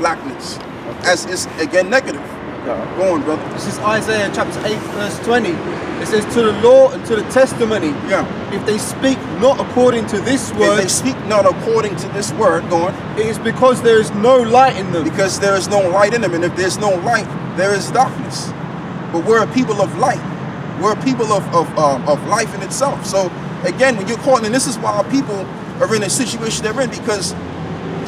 blackness, as is again negative. Go on, brother. This is Isaiah chapter 8, verse 20. It says, to the law and to the testimony, if they speak not according to this word, if they speak not according to this word, go on. It is because there is no light in them. Because there is no light in them, and if there's no light, there is darkness. But we're a people of light. We're a people of life in itself. So again, when you're calling, and this is why our people are in the situation they're in, because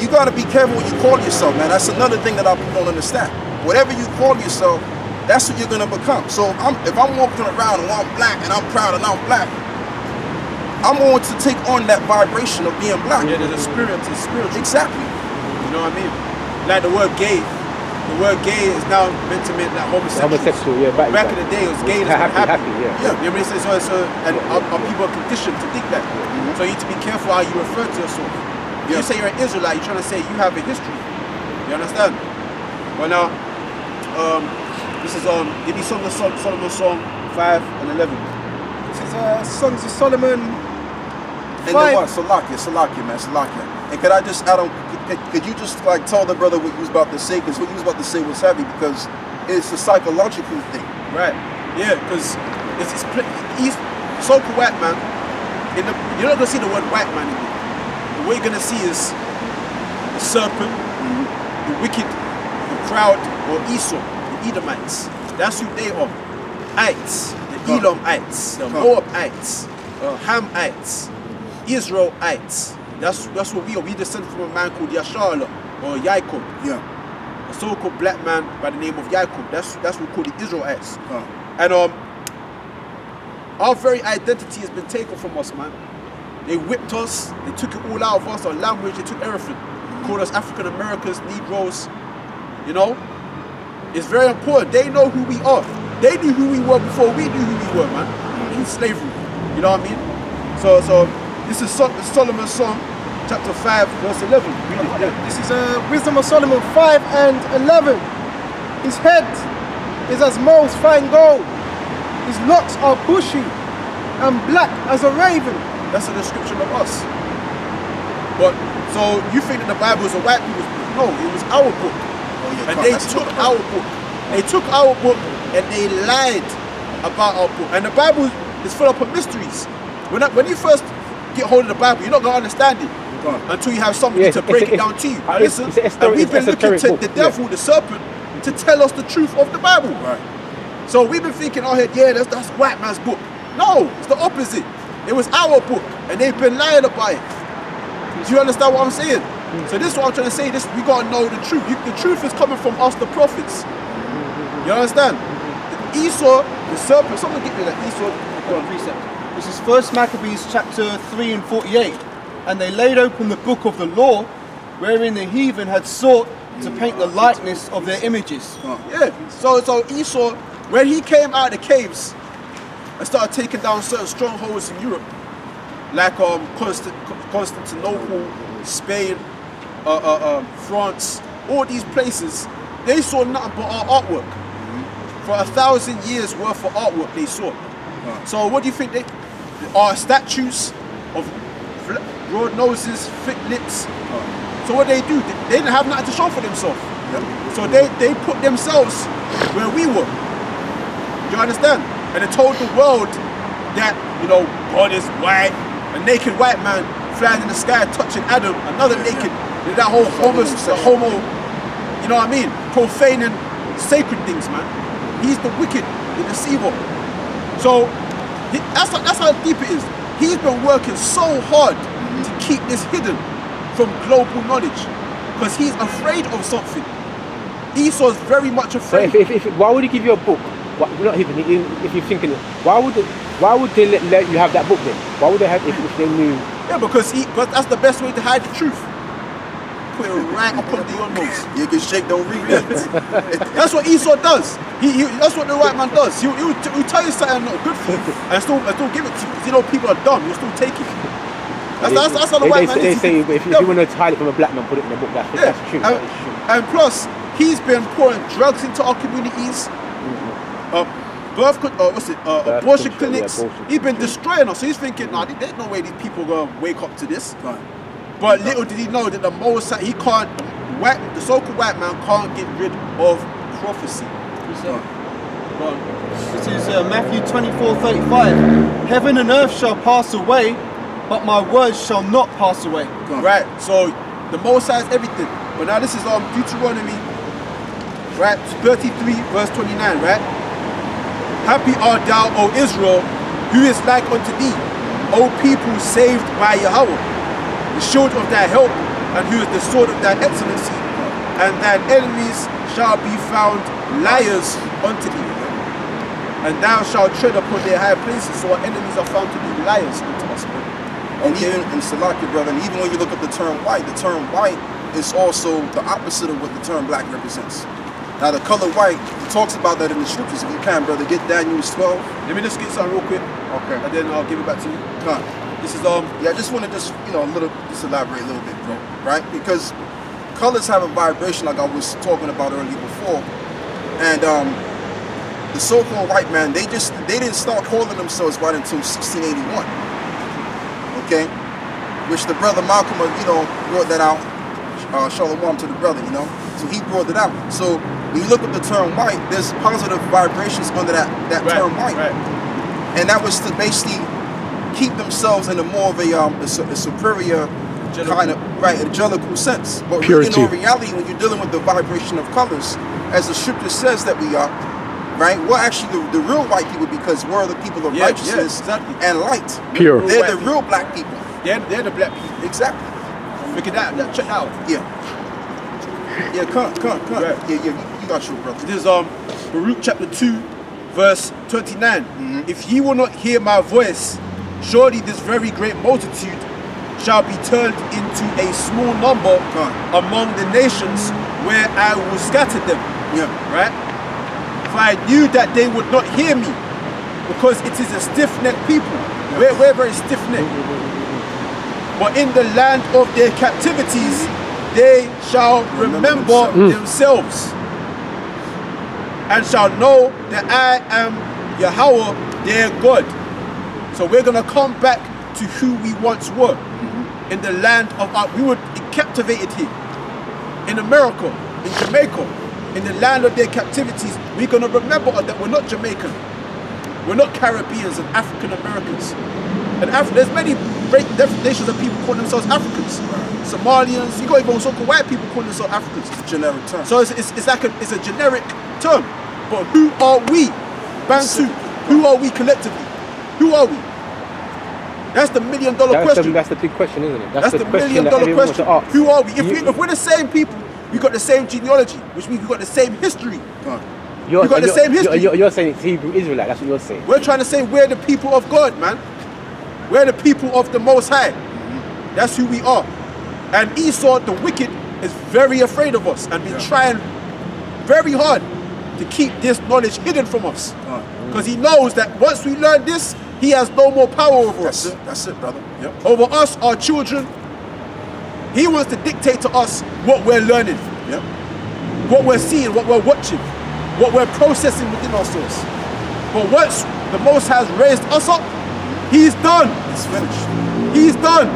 you got to be careful what you call yourself, man. That's another thing that our people don't understand. Whatever you call yourself, that's what you're going to become. So if I'm walking around and I'm black and I'm proud and I'm black, I'm going to take on that vibration of being black. Yeah, there's a spirit, it's spiritual. Exactly. You know what I mean? Like the word gay. The word gay is now meant to mean like homosexual. Yeah, back in the day, it was gay. Happy, yeah. You know what I mean? And our people are conditioned to think that. So you need to be careful how you refer to yourself. If you say you're an Israelite, you're trying to say you have a history. You understand? Well now, this is give me Song of Solomon song 5 and 11. This is Songs of Solomon 5. And then what? Salakia, man, Salakia. And could I just add on? Could you just like tell the brother what you was about to say? Because what you was about to say was heavy, because it's a psychological thing. Right. Yeah, because he's so-called white man. You're not gonna see the word white man in it. What you're gonna see is the serpent, the wicked, the proud, or Esau, the Edomites. That's who they are. Ites, the Elamites, the Moabites, Hamites, Israelites. That's what we are. We descend from a man called Yahawah or Yaakov. Yeah. A so-called black man by the name of Yaakov. That's what we call the Israelites. And our very identity has been taken from us, man. They whipped us. They took it all out of us. Our language. They took everything. Called us African Americans, Negroes. You know. It's very important. They know who we are. They knew who we were before we knew who we were, man. In slavery. You know what I mean? So. This is Solomon's song, chapter 5, verse 11. This is Wisdom of Solomon 5 and 11. His head is as most fine gold. His locks are bushy and black as a raven. That's a description of us. But, so you think that the Bible is a white people's book? No, it was our book. And they took our book. They took our book and they lied about our book. And the Bible is full of mysteries. When you first get hold of the Bible, you're not going to understand it until you have somebody to break it down to you. Now listen, and we've been looking to the devil, the serpent, to tell us the truth of the Bible. Right. So we've been thinking, oh, yeah, that's white man's book. No, it's the opposite. It was our book, and they've been lying about it. Do you understand what I'm saying? So this is what I'm trying to say. We got to know the truth. The truth is coming from us, the prophets. You understand? Esau, the serpent, someone get me that Esau, precept. This is 1 Maccabees chapter 3 and 48. And they laid open the book of the law, wherein the heathen had sought to paint the likeness of their images. Yeah, so Esau, when he came out of the caves and started taking down certain strongholds in Europe, like Constantinople, Spain, France, all these places, they saw nothing but our artwork. For 1,000 years worth of artwork they saw. So what do you think they are? Statues of broad noses, thick lips. So what they do, they didn't have nothing to show for themselves. So they put themselves where we were. Do you understand? And they told the world that, you know, God is white, a naked white man flying in the sky touching Adam, another naked, that whole homo, you know what I mean? Profaning sacred things, man. He's the wicked, the deceiver. So that's how deep it is. He's been working so hard to keep this hidden from global knowledge because he's afraid of something. Esau's very much afraid. So why would he give you a book? Not even if you're thinking, why would they let you have that book then? Why would they have if they knew? Yeah, because that's the best way to hide the truth. Put it right up on the nose. You can shake, don't read it. That's what Esau does. That's what the white man does. He'll tell you something not good for you and still give it to you. You know, people are dumb. You'll still take it. That's how the white man is. They say if you want to hide it from a black man, put it in a book. That's true. And plus, he's been pouring drugs into our communities. Abortion clinics. He's been destroying us. So he's thinking, nah, there's no way these people are going to wake up to this. Right. But little did he know that the Most High, the so-called white man can't get rid of prophecy. Go on. This is Matthew 24:35. Heaven and earth shall pass away, but my words shall not pass away. Right, so the Most High is everything. But now this is Deuteronomy, right, 33 verse 29, right? Happy art thou, O Israel, who is like unto thee, O people saved by Yahawah, the shield of thy help, and who is the sword of thy excellency, and thine enemies shall be found liars unto thee. And thou shalt tread upon their high places, so our enemies are found to be liars unto us. And even in Salaki, brother, and even when you look at the term white is also the opposite of what the term black represents. Now the color white, it talks about that in the scriptures. If you can, brother, get Daniel 12. Let me just get something real quick, Okay. and then I'll give it back to you. Come. This is Yeah, I just want to just elaborate a little bit, bro. Right? Because colors have a vibration, like I was talking about earlier before, and the so-called white man, they didn't start calling themselves white until 1681. Okay, which the brother Malcolm, brought that out. Shalom to the brother, so he brought it out. So when you look at the term white, there's positive vibrations under that term white, right. And that was to basically keep themselves in a more of a superior kind of angelical sense. But Purity. in reality, when you're dealing with the vibration of colors, as the scripture says that we are, right? We're actually the real white people, because we're the people of righteousness and light. Pure. They're the real black people. They're the black people. Exactly. Look at that. Check that out. Yeah. Yeah, come. Right. Yeah, you got your brother. This is Baruch chapter 2, verse 29. Mm-hmm. If ye will not hear my voice, surely this very great multitude shall be turned into a small number among the nations where I will scatter them. Yeah. Right? For I knew that they would not hear me, because it is a stiff-necked people. Yeah. We're very stiff-necked. But in the land of their captivities, they shall remember themselves, and shall know that I am Yahawah, their God. So we're going to come back to who we once were in the land of we were captivated here, in America, in Jamaica, in the land of their captivities. We're going to remember that we're not Jamaican, we're not Caribbeans and African Americans. And there's many nations of people calling themselves Africans. Somalians, you got even so-called white people calling themselves Africans. It's a generic term. So it's like it's a generic term. But who are we? Bantu. Who are we collectively? Who are we? That's the $1 million question. That's the big question, isn't it? That's the $1 million question. Who are we? If we're the same people, we got the same genealogy, which means we got the same history. We got the same history. You're saying it's Hebrew Israelite. That's what you're saying. We're trying to say we're the people of God, man. We're the people of the Most High. That's who we are. And Esau, the wicked, is very afraid of us and been trying very hard to keep this knowledge hidden from us. Because he knows that once we learn this, he has no more power over us. That's it, brother. Yep. Over us, our children. He wants to dictate to us what we're learning. Yep. What we're seeing, what we're watching, what we're processing within ourselves. But once the Most High has raised us up, he's done. It's finished. He's done.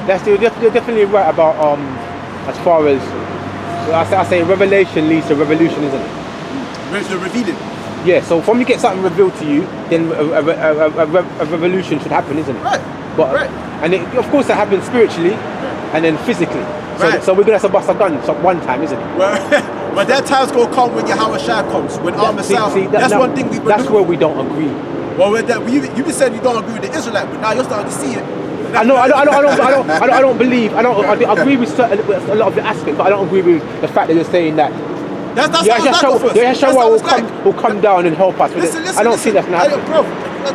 You're definitely right about as far as I say revelation leads to revolution, isn't it? The revealing. Yeah. So from you get something revealed to you, then a revolution should happen, isn't it? Right. But and of course that happens spiritually, and then physically. So we're gonna have to bust a gun one time, isn't it? But that time's gonna come when Yahawashi comes, when that's one thing we've been. That's where we don't agree. Well, you've been saying you don't agree with the Israelite, but now you're starting to see it. I don't believe. I agree with a lot of the aspects, but I don't agree with the fact that you're saying that. Yahawashi will come down and help us with it. I don't see that's gonna happen. Bro,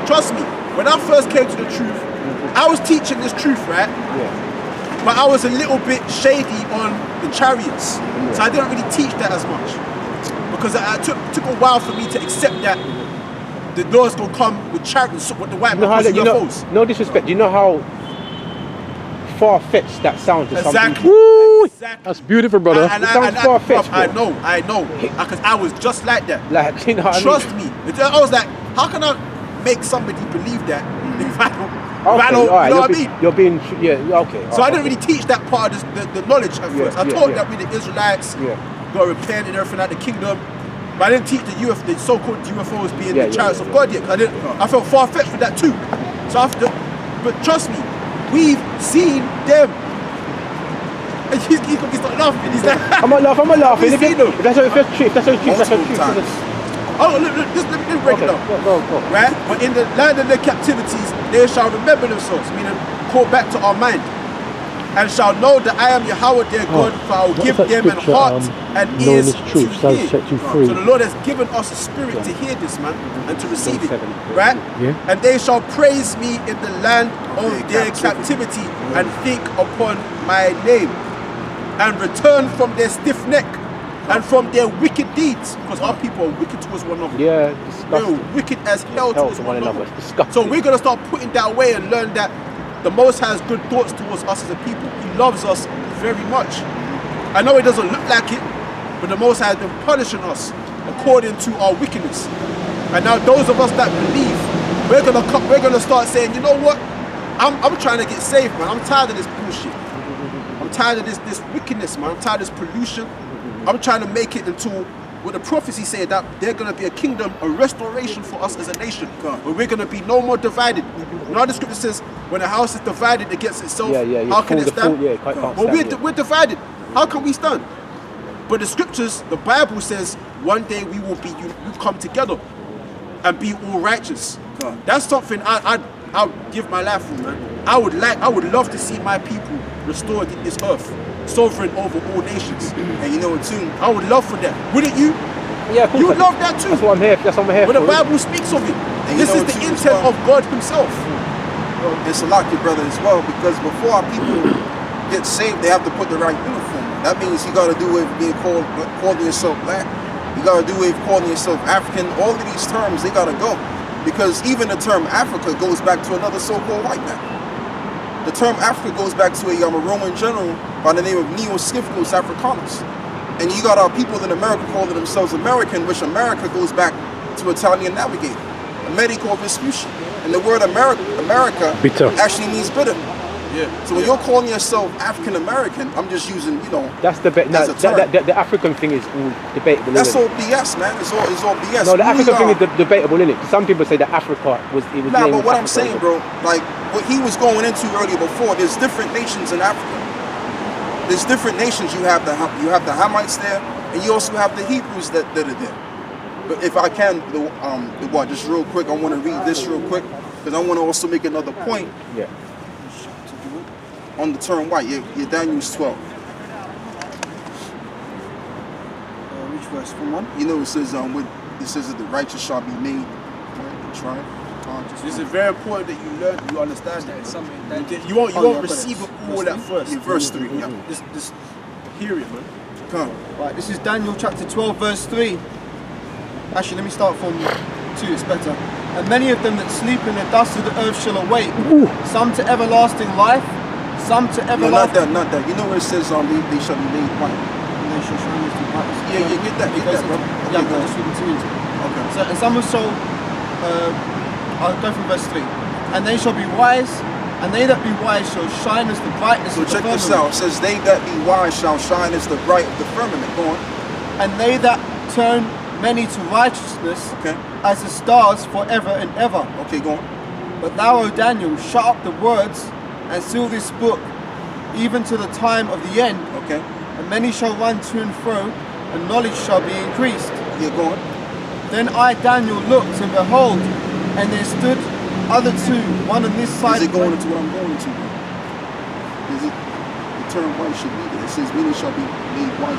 trust me. When I first came to the truth, I was teaching this truth, right? Yeah. But I was a little bit shady on the chariots, so I didn't really teach that as much because it took a while for me to accept that the Lord's gonna come with chariots, what the white man calls UFOs. No disrespect. Do you know how far-fetched that sounds to some people? Woo! Exactly. That's beautiful, brother. And it sounds far-fetched. I know, because I was just like that. Like, you know what Trust me. I was like, how can I make somebody believe that if I don't? Rano, all right, you know what I mean? You're being, okay. So I didn't really teach that part of the knowledge at first. I taught that we the Israelites got repaired and everything like the kingdom. But I didn't teach the so-called UFOs being the chariots of God yet. I felt far-fetched with that too. So but trust me, we've seen them. And he's gonna start laughing. He's like, I'm not laughing. We've seen them. If that's the truth. Oh, look, let me break it down. Go. Right? But in the land of their captivities, they shall remember themselves, meaning call back to our mind, and shall know that I am Yahawah their God, for I will give them an heart and ears to hear. So the Lord has given us a spirit to hear this, man, and to receive it. Right? Yeah. And they shall praise me in the land of their captivity and think upon my name, and return from their stiff neck and from their wicked deeds, because our people are wicked towards one another. Yeah, they're wicked as hell towards one another. Disgusting. So we're gonna start putting that away and learn that the Most High has good thoughts towards us as a people. He loves us very much. I know it doesn't look like it, but the Most High has been punishing us according to our wickedness. And now those of us that believe, we're gonna start saying, you know what? I'm trying to get saved, man. I'm tired of this bullshit. I'm tired of this wickedness, man. I'm tired of this pollution. I'm trying to make it into what the prophecy said, that there's going to be a kingdom, a restoration for us as a nation, where we're going to be no more divided. You know, the scripture says, when a house is divided against itself, how can it stand? We're divided. How can we stand? But the scriptures, the Bible says, one day we will come together and be all righteous. That's something I'll give my life for, man. I would love to see my people restored in this earth, sovereign over all nations. And you know what too? I would love for that. Wouldn't you? Yeah, of course. You would love that too. That's what I'm here for. When the Bible speaks of it, this is the intent of God Himself. It's a lot, your brother, as well, because before our people get saved, they have to put the right uniform on. That means you got to do with being calling yourself black. You got to do with calling yourself African. All of these terms, they got to go. Because even the term Africa goes back to another so-called white man. The term Africa goes back to a Roman general by the name of Neo-Scyphicus Africanus. And you got our people in America calling themselves American, which America goes back to Italian navigator, Americo Vespucci. And the word America actually means bitter. Yeah. So when you're calling yourself African American, I'm just using, that's the the African thing is all debatable. That's all BS, man. It's all BS. No, the African thing is debatable, isn't it? Some people say that Africa was. Nah, but what I'm saying, bro, like what he was going into earlier before, there's different nations in Africa. There's different nations. You have the Hamites there, and you also have the Hebrews that are there. But if I can, just real quick, I want to read this real quick because I want to also make another point. Yeah. On the term white, your Daniel's 12. Which verse? From one? You know it says it says that the righteous shall be made. Right? This is very important that you learn, you understand that. You won't receive it all at first. In verse 3, yeah. This period, man. Come. Right, this is Daniel chapter 12, verse 3. Actually, let me start from 2, it's better. And many of them that sleep in the dust of the earth shall awake, some to everlasting life, some to everlasting... No, not that. You know where it says they shall be made white. And they shall shine as the brightness. Yeah, get that, bro. Yeah, I'm just reading 2 into it. Okay. So, and some shall... I'll go from verse 3. And they shall be wise, and they that be wise shall shine as the brightness of the firmament. So check this out. It says, they that be wise shall shine as the bright of the firmament. Go on. And they that turn many to righteousness, as the stars forever and ever. Okay, go on. But thou, O Daniel, shut up the words and seal this book, even to the time of the end. Okay. And many shall run to and fro, and knowledge shall be increased. Yeah, go on. Then I, Daniel, looked, and behold, and there stood other two, one on this side. Is it going into what I'm going into? Is it the term white should be there? It says many shall be made white.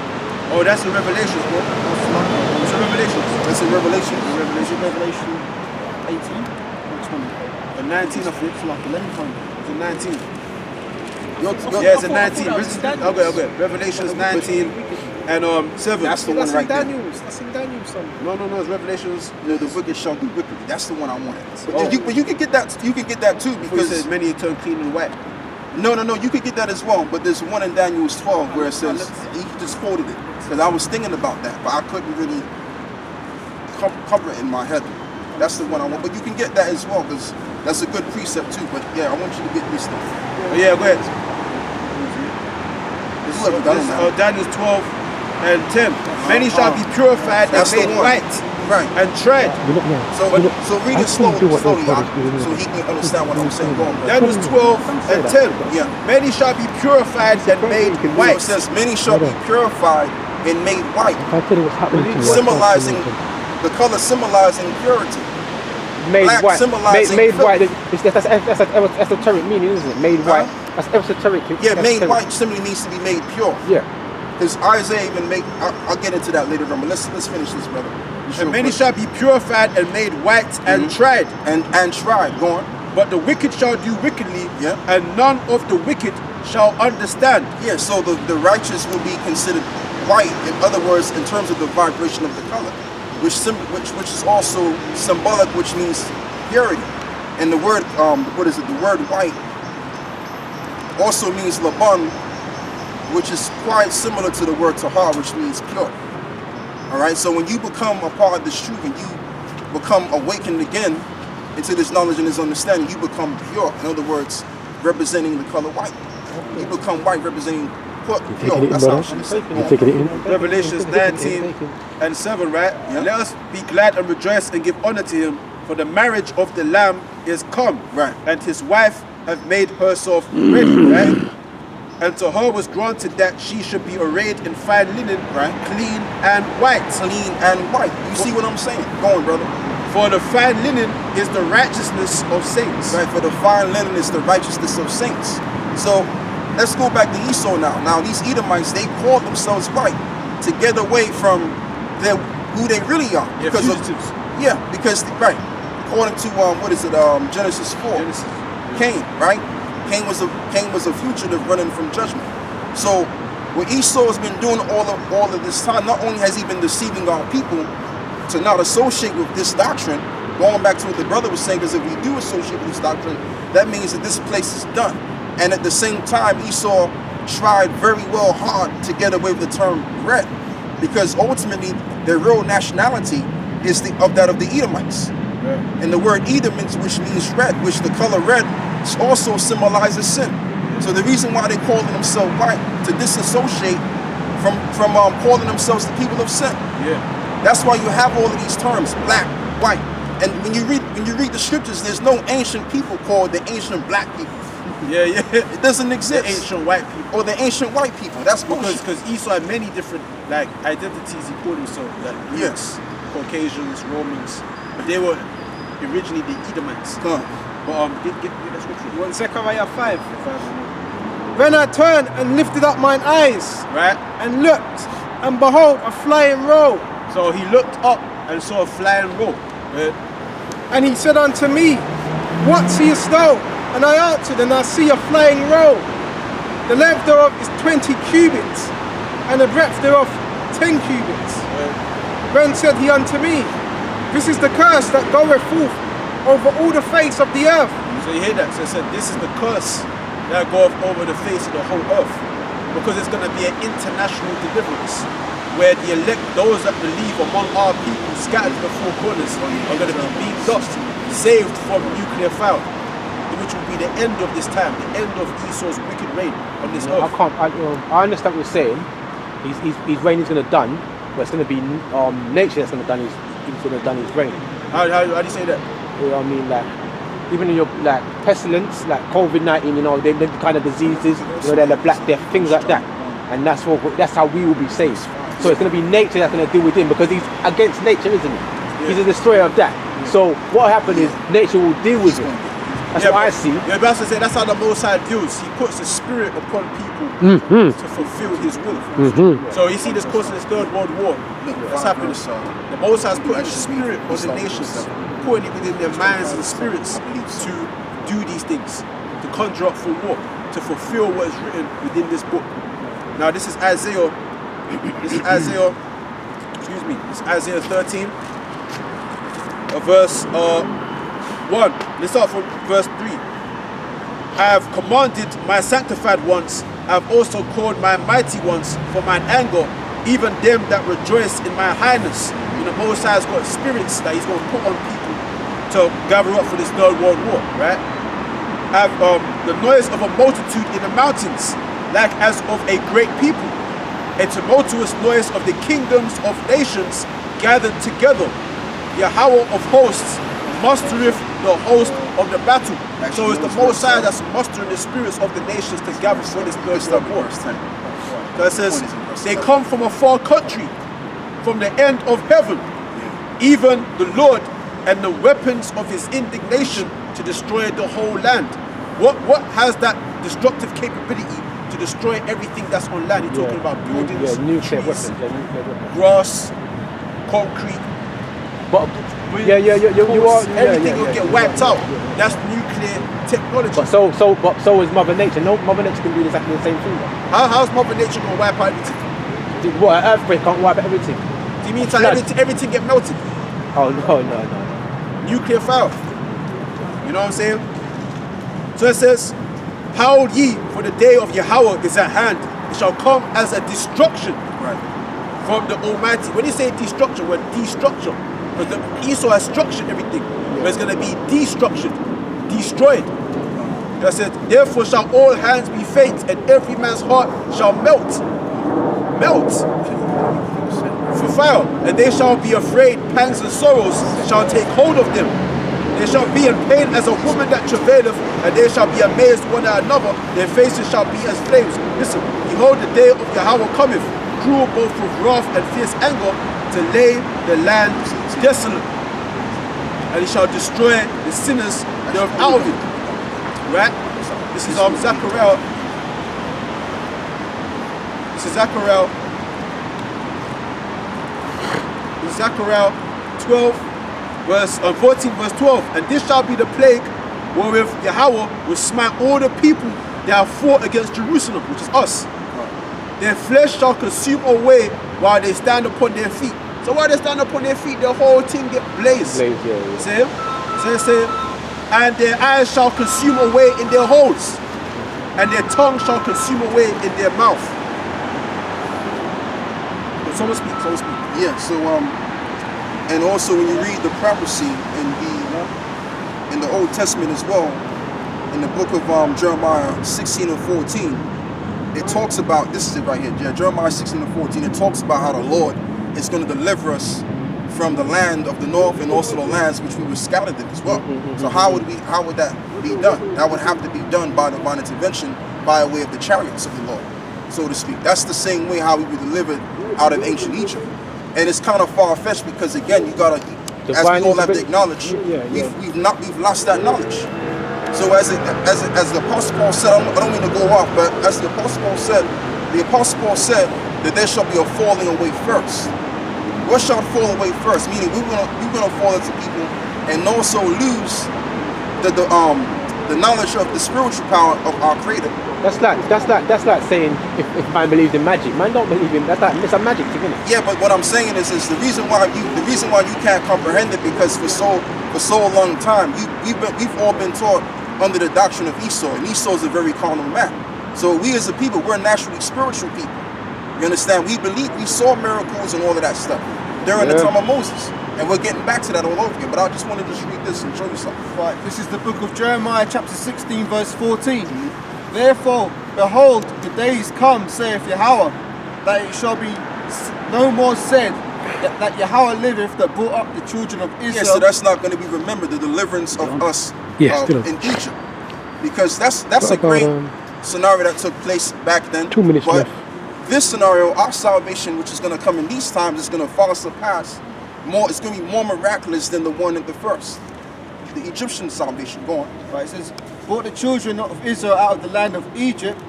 Oh, that's in Revelations, bro. It's in Revelations. That's in Revelation. Revelation 18 or 20. The 19, I think. It's like 11 times. It's in 19. Yeah, it's in 19. Okay. Revelations 19 and 7. That's the one right there. That's in Daniel's son. No, it's Revelations. The wicked shall do wickedly. That's the one I wanted. But you can get that. You can get that too because it says many turn clean and white. No, you could get that as well. But there's one in Daniel's 12 where it says he just quoted it because I was thinking about that, but I couldn't really cover it in my head. That's the one I want. But you can get that as well because That's a good precept too. But yeah, I want you to get this stuff. Yeah, go ahead. This Whoever got it now. is Daniel 12 and 10. Many shall be purified and That's the made one. white Right. and tread. So read it slowly, so he can understand what I'm saying. Go on, brother. Daniel 12 and 10. Yeah. Many shall be purified and made So it white. says, many shall be purified and made white, I tell you what's happening to you. symbolizing the color, symbolizing purity. Made black white. symbolizing Made filth. white. That's esoteric meaning, isn't it? Made white. That's esoteric. Yeah, made esoteric. white simply means to be made pure. Yeah. Because Isaiah even make, I'll get into that later on, but let's finish this, brother. And many shall be purified and made white and tried. And tried. Go on. But the wicked shall do wickedly, Yeah. and none of the wicked shall understand. Yeah, so the righteous will be considered white. In other words, in terms of the vibration of the color, which is also symbolic, which means purity. And the word, what is it? The word white also means laban, which is quite similar to the word tahar, which means pure. All right, so when you become a part of this truth and you become awakened again into this knowledge and this understanding, you become pure. In other words, representing the color white. You become white, representing pure. That's how I should say. Revelations 19 and 7, right? Yeah. Let us be glad and rejoice and give honor to him, for the marriage of the Lamb is come, Right. and his wife hath made herself ready, right? And to her was granted that she should be arrayed in fine linen, Right. clean and white. Clean and white. You see what I'm saying? Go on, brother. For the fine linen is the righteousness of saints. Right, for the fine linen is the righteousness of saints. So let's go back to Esau now. Now these Edomites, they call themselves white to get away from who they really are. Yeah, Because fugitives. because right, according to Genesis 4, Genesis. Cain, right? Cain was a fugitive running from judgment. So what Esau has been doing all of this time, not only has he been deceiving our people to not associate with this doctrine, going back to what the brother was saying, because if we do associate with this doctrine, that means that this place is done. And at the same time, Esau tried very well hard to get away with the term red, because ultimately their real nationality is that of the Edomites. And the word Edom, which means red, which the color red also symbolizes sin. So the reason why they call themselves white, to disassociate from calling themselves the people of sin. Yeah. That's why you have all of these terms, black, white. And when you read the scriptures, there's no ancient people called the ancient black people. Yeah, yeah. It doesn't exist. The ancient white people. Or the ancient white people. That's bullshit. Because Esau had many different identities. He called himself Yes. Caucasians, Romans, but they were originally the Edomites. Come. But get that scripture. You want Zechariah 5? Then I turned and lifted up mine eyes Right. and looked, and behold, a flying roll. So he looked up and saw a flying roll. And he said unto me, What seest thou? And I answered, and I see a flying roll. The length thereof is 20 cubits, and the breadth thereof 10 cubits. Then said he unto me, This is the curse that goeth forth over all the face of the earth. So you hear that? So it said, this is the curse that goeth over the face of the whole earth. Because it's going to be an international deliverance, where the elect, those that believe among our people scattered to the four corners, are going to be beamed up, saved from nuclear fire, which will be the end of this time, the end of Esau's wicked reign on this earth. I understand what you're saying. His reign is going to done, but it's going to be nature that's going to done his reign. How do you say that? You know what I mean? Like, even in your pestilence, like COVID-19, the kind of diseases, they're the Black Death, things like that, and that's how we will be saved. So it's going to be nature that's going to deal with him, because he's against nature, isn't he? Yeah. He's a destroyer of that. Yeah. So what happened is nature will deal with him. That's what I see. Yeah, but that's how the Most High deals. He puts a spirit upon people to fulfill His will. So you see this course in this Third World War. What's happening? The Most High is putting a spirit on the nations, putting it within their minds and spirits to do these things, to conjure up for war, to fulfill what is written within this book. Now this is Isaiah. This is Isaiah 13, verse 1. Let's start from verse 3. I have commanded my sanctified ones, I have also called my mighty ones for mine anger, even them that rejoice in my highness. The Most High has got spirits that He's going to put on people to gather up for this Third World War, right? Have the noise of a multitude in the mountains, like as of a great people, a tumultuous noise of the kingdoms of nations gathered together. Yahawah of hosts mustereth the host of the battle. So it's the Most High that's mustering the spirits of the nations to gather for this Third World War. So it says, they come from a far country, from the end of heaven, even the Lord and the weapons of his indignation to destroy the whole land. What has that destructive capability to destroy everything that's on land? You're talking about buildings, nuclear trees, weapons, grass, concrete. But everything will get wiped out. That's nuclear technology. But so is Mother Nature. No, Mother Nature can do exactly the same thing. How's Mother Nature gonna wipe out everything? What, an earthquake can't wipe out everything? Do you mean everything get melted? Oh no. Nuclear fire. You know what I'm saying? So it says, howl ye, for the day of Yahawah is at hand. It shall come as a destruction from the Almighty. When you say destruction, we're destruction. Because Esau has structured everything. But it's going to be destruction, destroyed. That says, therefore shall all hands be faint, and every man's heart shall melt for fire. And they shall be afraid, pangs and sorrows shall take hold of them. They shall be in pain as a woman that travaileth, and they shall be amazed one at another. Their faces shall be as flames. Listen, behold, the day of Yahawah cometh, cruel both with wrath and fierce anger, to lay the land desolate, and he shall destroy the sinners thereof out of it. Right? This is Zachariah. This is Zachariah. This is Zachariah 12, verse 14, verse 12. And this shall be the plague wherewith Yahawah will smite all the people that have fought against Jerusalem, which is us. Their flesh shall consume away while they stand upon their feet. So while they stand upon their feet, the whole thing get blazed. See? So and their eyes shall consume away in their holes, and their tongue shall consume away in their mouth. But someone speak. Yeah, so and also when you read the prophecy in the Old Testament as well, in the book of Jeremiah 16 and 14, it talks about, this is it right here, Jeremiah 16 and 14, it talks about how the Lord is going to deliver us from the land of the north and also the lands which we were scattered in as well. So how would that be done? That would have to be done by divine intervention by way of the chariots of the Lord, so to speak. That's the same way how we were delivered out of ancient Egypt. And it's kind of far-fetched because again, you gotta, as we all have to acknowledge, we've lost that knowledge. So as the Apostle Paul said, I don't mean to go off, but as the Apostle Paul said that there shall be a falling away first. What shall fall away first? Meaning we're gonna fall into people and also lose the knowledge of the spiritual power of our Creator. That's like saying if man believed in magic, man don't believe in that's a magic thing, isn't it? Yeah, but what I'm saying is the reason why you can't comprehend it because for so long time we've all been taught under the doctrine of Esau, and Esau is a very carnal man. So we as a people, we're naturally spiritual people. You understand? We saw miracles and all of that stuff during the time of Moses. And we're getting back to that all over again. But I just wanted to just read this and show you something. Right, this is the book of Jeremiah chapter 16 verse 14. Therefore, behold, the days come, saith Yahawah, that it shall be no more said that Yahawah liveth that brought up the children of Israel. Yeah, so that's not going to be remembered, the deliverance of us in Egypt. Because that's a great scenario that took place back then. 2 minutes but left. This scenario, our salvation, which is going to come in these times, is going to far surpass more. It's going to be more miraculous than the one at the first. The Egyptian salvation. Go on. Right, it says, brought the children of Israel out of the land of Egypt,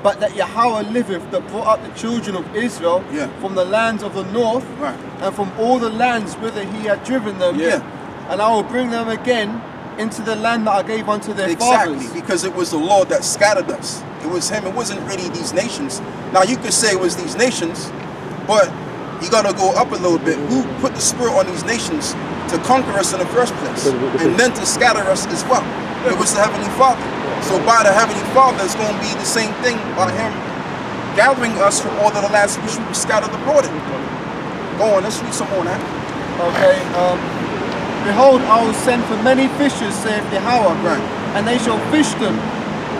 but that Yahawah liveth that brought up the children of Israel from the lands of the north and from all the lands whither he had driven them. And I will bring them again into the land that I gave unto their fathers. Exactly, because it was the Lord that scattered us. It was him. It wasn't really these nations. Now you could say it was these nations, but you got to go up a little bit. Who put the spirit on these nations to conquer us in the first place and then to scatter us as well? It was the Heavenly Father. So by the Heavenly Father, it's going to be the same thing by him gathering us from all of the lands which we were scattered abroad in. Go on, let's read some more now. Okay, Behold, I will send for many fishers, saith Yahawah, Right. and they shall fish them.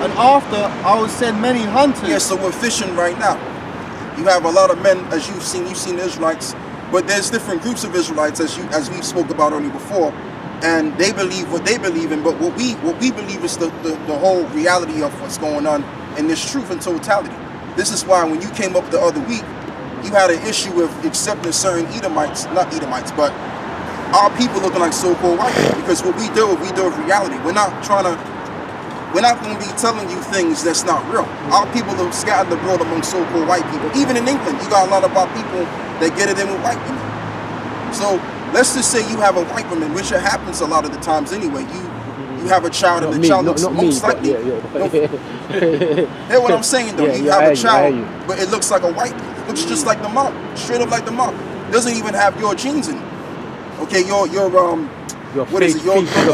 And after I will send many hunters. Yeah, so we're fishing right now. You have a lot of men, as you've seen the Israelites, but there's different groups of Israelites, as we spoke about only before, and they believe what they believe in, but what we believe is the whole reality of what's going on and this truth in totality. This is why when you came up the other week, you had an issue with accepting certain Edomites, not Edomites, but our people looking like so-called white people, because what we do with reality. We're not going to be telling you things that's not real. Our people are scattered abroad among so-called white people. Even in England, you got a lot of our people that get it in with white women. So let's just say you have a white woman, which it happens a lot of the times anyway. You have a child, and the child looks most likely. Hear what I'm saying though? You have a child, but it looks like a white. It looks just like the mom, straight up like the mom. Doesn't even have your genes in it. Okay, your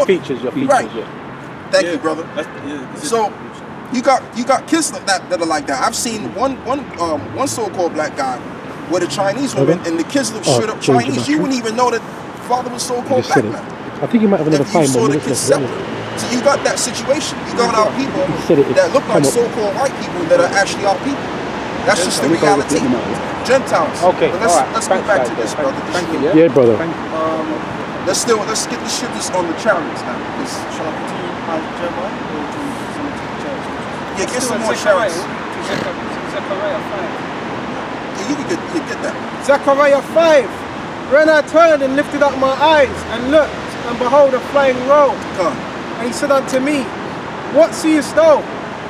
features. Right. Yeah. Thank you, brother. So you got kids like that are like that. I've seen one so-called black guy with a Chinese woman, and the kids look straight up Chinese. You wouldn't even know that father was so-called black man. I think you might have another If you time. saw the kids separate. So you got that situation. You got our people that look like so-called white people that are actually our people. That's just the reality. Gentiles. Okay. But let's go back to this, brother. Thank you. Yeah, brother. Let's get the shipments on the chariots now. Shall I continue Jeremiah? Or do you want to the chariots? Yeah, get some more chariots. Zechariah 5. Yeah, you can get that. Zechariah 5. Then I turned and lifted up my eyes and looked, and behold, a flying roll. And he said unto me, What seest thou?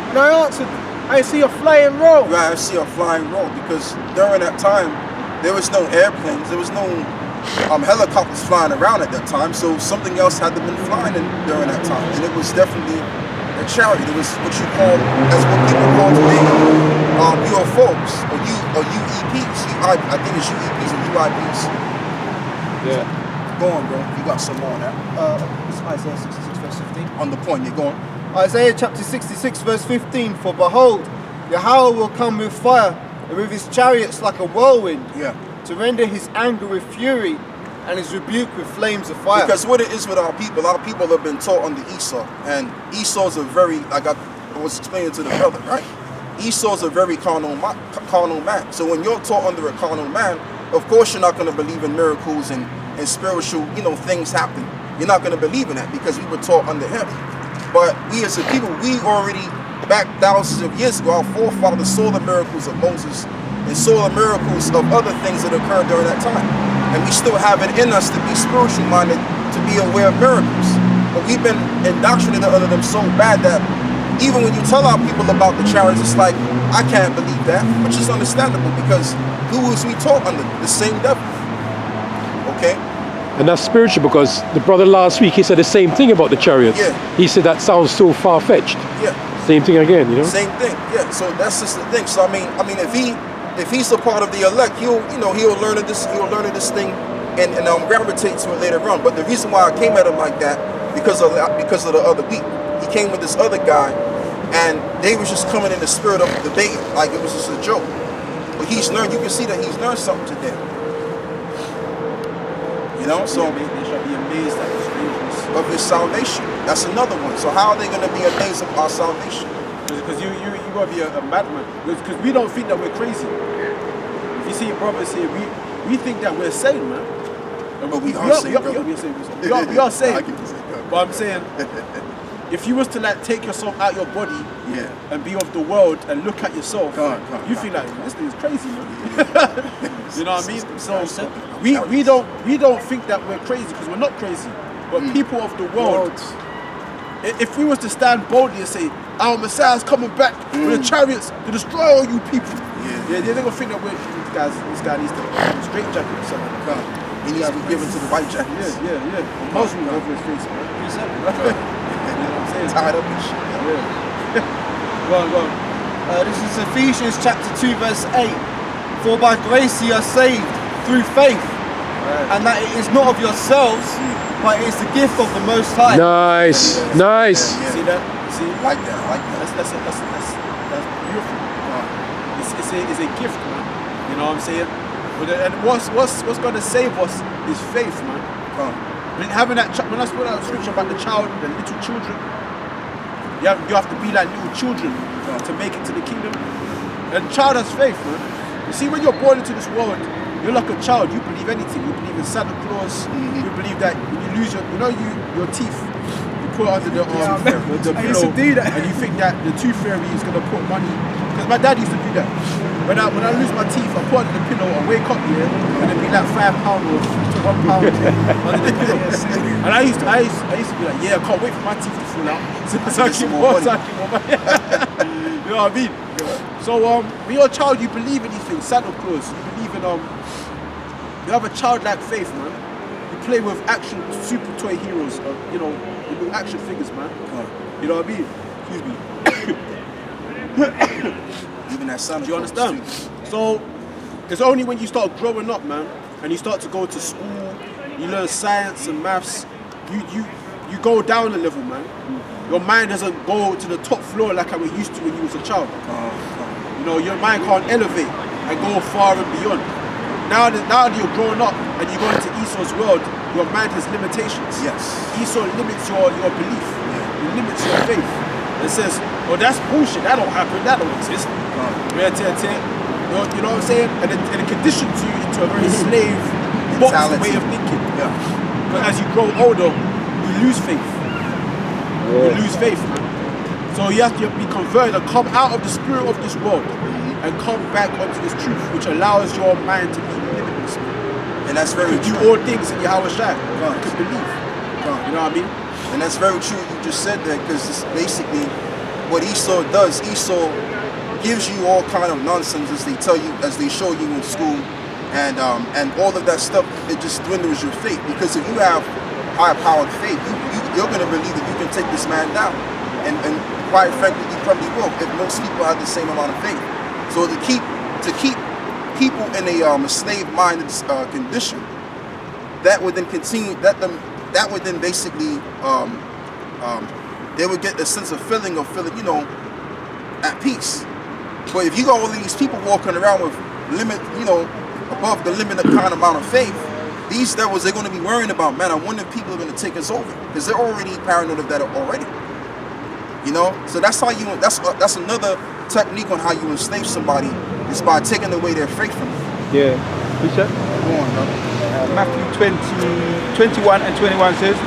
And I answered, I see a flying roll. Right, I see a flying roll, because during that time there was no airplanes, there was no helicopters flying around at that time, so something else had to been flying during that time, and it was definitely a chariot. It was what you call, as what people call today, UFOs or UEPs. I think it's UEPs or UIPs. Yeah. Go on, bro. You got some more now. It's Isaiah 66 verse 15. On the point, you're going. Isaiah chapter 66 verse 15. For behold, Yahawah will come with fire, and with his chariots like a whirlwind, Yeah. to render his anger with fury, and his rebuke with flames of fire. Because what it is with our people have been taught under Esau, and Esau's a very, like I was explaining to the brother, right? Esau's a very carnal man. So when you're taught under a carnal man, of course you're not going to believe in miracles and spiritual, things happen. You're not going to believe in that, because we were taught under him. But we as a people, we already, back thousands of years ago, our forefathers saw the miracles of Moses and saw the miracles of other things that occurred during that time. And we still have it in us to be spiritual minded, to be aware of miracles. But we've been indoctrinated under them so bad that even when you tell our people about the chariots, it's like, I can't believe that, which is understandable, because who was we taught under? The same devil. Okay? And that's spiritual, because the brother last week, he said the same thing about the chariots. Yeah. He said that sounds so far-fetched. Yeah. Same thing again, Same thing. Yeah. So that's just the thing. So I mean, if he's a part of the elect, he'll learn of this thing and gravitate to it later on. But the reason why I came at him like that, because of the other week, he came with this other guy, and they was just coming in the spirit of debating, like it was just a joke. But he's learned. You can see that he's learned something today. So they shall be amazed at the strangeness of his salvation. That's another one. So how are they going to be amazed of our salvation? Because you gotta be a madman. Because we don't think that we're crazy. If you see your brothers here, we think that we're sane, man. But we are sane, brother. We are sane. But I'm saying, if you was to take yourself out your body, and be of the world and look at yourself, you feel like this thing is crazy, man. You know what I mean? So we don't think that we're crazy, because we're not crazy. But people of the world, if we was to stand boldly and say, our Messiah's coming back with the chariots to destroy all you people, they're gonna think that this guy needs to straight jacket or something. He needs to be given to the white jackets. Yeah. A muzzle over his face, man. You know what I'm saying? Tied up and shit. Go on. This is Ephesians chapter 2 verse 8. For by grace ye are saved through faith, and that it is not of yourselves, but it is the gift of the Most High. Nice. See that? See? Like that. That's beautiful. It's a gift, man. You know what I'm saying? And what's going to save us is faith, man. having that, when I spoke that scripture about the child, the little children, you have to be like little children to make it to the kingdom. And child has faith, man. You see, when you're born into this world, you're like a child. You believe anything. You believe in Santa Claus. You believe that when you lose your teeth, you put it under the I used pillow, to do that. and you think that the tooth fairy is gonna put money. Because my dad used to do that. When I lose my teeth, I put it under the pillow. I wake up here, and it'd be like £5 or £1 under the pillow. And I used to be like, yeah, I can't wait for my teeth to fall out. So I keep more money. You know what I mean? So when you're a child, you believe in these things. Santa Claus, you believe in you have a childlike faith, man. You play with action super toy heroes, you know, the little action figures, man. You know what I mean? Excuse me. Even that Santa Do you Claus, understand? too. So it's only when you start growing up, man, and you start to go to school, you learn science and maths, you go down a level, man. Your mind doesn't go to the top floor like how it used to when you was a child. You know, your mind can't elevate and go far and beyond. Now that you're growing up and you go into Esau's world, your mind has limitations. Yes. Esau limits your belief. He limits your faith. It says, oh, that's bullshit. That don't happen. That don't exist. You know what I'm saying? And it conditions you into a very slave box way of thinking. Yeah. But as you grow older, you lose faith. You lose faith, man. So you have to be converted and come out of the spirit of this world and come back onto this truth, which allows your mind to be limitless. And that's very You true. do all things in Yahawashi. You can believe. You know what I mean? And that's very true. You just said that because it's basically what Esau does. Esau gives you all kind of nonsense as they tell you, as they show you in school, and all of that stuff. It just dwindles your faith, because if you have high-powered faith, you're going to believe that you can take this man down, and quite frankly, you probably will if most people have the same amount of faith. So to keep people in a slave-minded condition, that would then continue. That would then basically they would get a sense of feeling, you know, at peace. But if you got all of these people walking around with above the limit kind of amount of faith, these devils, they're going to be worrying about, man, I wonder if people are going to take us over, because they're already paranoid of that already. You know, so that's how you. That's another technique on how you enslave somebody, is by taking away their faith from them. Yeah. Bishop? Go on, bro. Matthew 21 and 21 says,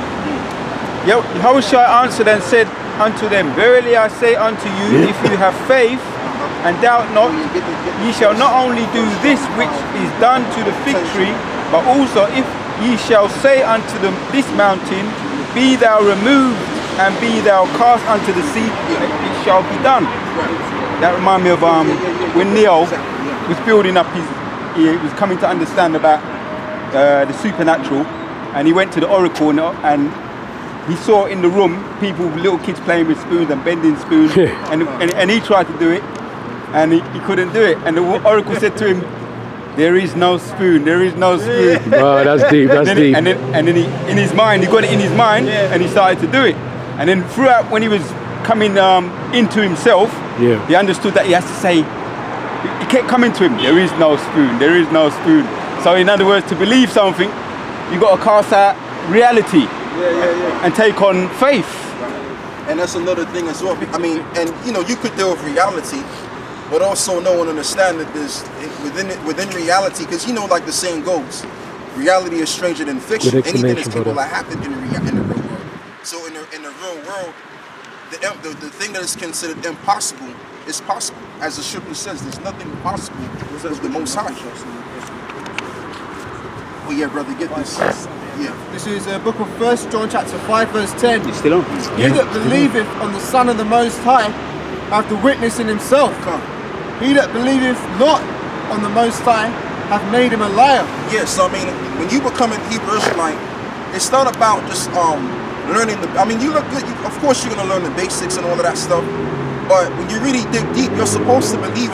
Yahawashi answered and said unto them, Verily I say unto you, if you have faith and doubt not, ye shall not only do this which is done to the fig tree, but also if ye shall say unto this mountain, Be thou removed and be thou cast unto the sea, it shall be done. That reminds me of when Neo was building up he was coming to understand about the supernatural, and he went to the oracle and he saw in the room people, little kids playing with spoons and bending spoons, and he tried to do it, and he couldn't do it, and the oracle said to him, there is no spoon, there is no spoon. Wow, that's deep, that's deep. And then he, in his mind, he got it in his mind, and he started to do it. And then throughout, when he was coming into himself, he understood that he has to say, it kept coming to him, there is no spoon, there is no spoon. So in other words, to believe something, you got to cast out reality and take on faith. And that's another thing as well. I mean, and you know, you could deal with reality, but also know and understand that there's within reality, because you know, like the saying goes, reality is stranger than fiction. Anything is capable of happening in the real world. So in the real world, the thing that is considered impossible is possible. As the scripture says, there's nothing impossible with the Most High. Oh yeah, brother, get this. Yeah. This is the book of 1 John chapter 5 verse 10. It's still on. He that believeth on the Son of the Most High hath the witness in himself. He that believeth not on the Most High hath made him a liar. Yes, I mean, when you become a Hebrew Israelite, it's not about just learning I mean, you look good. Of course, you're gonna learn the basics and all of that stuff. But when you really dig deep, you're supposed to believe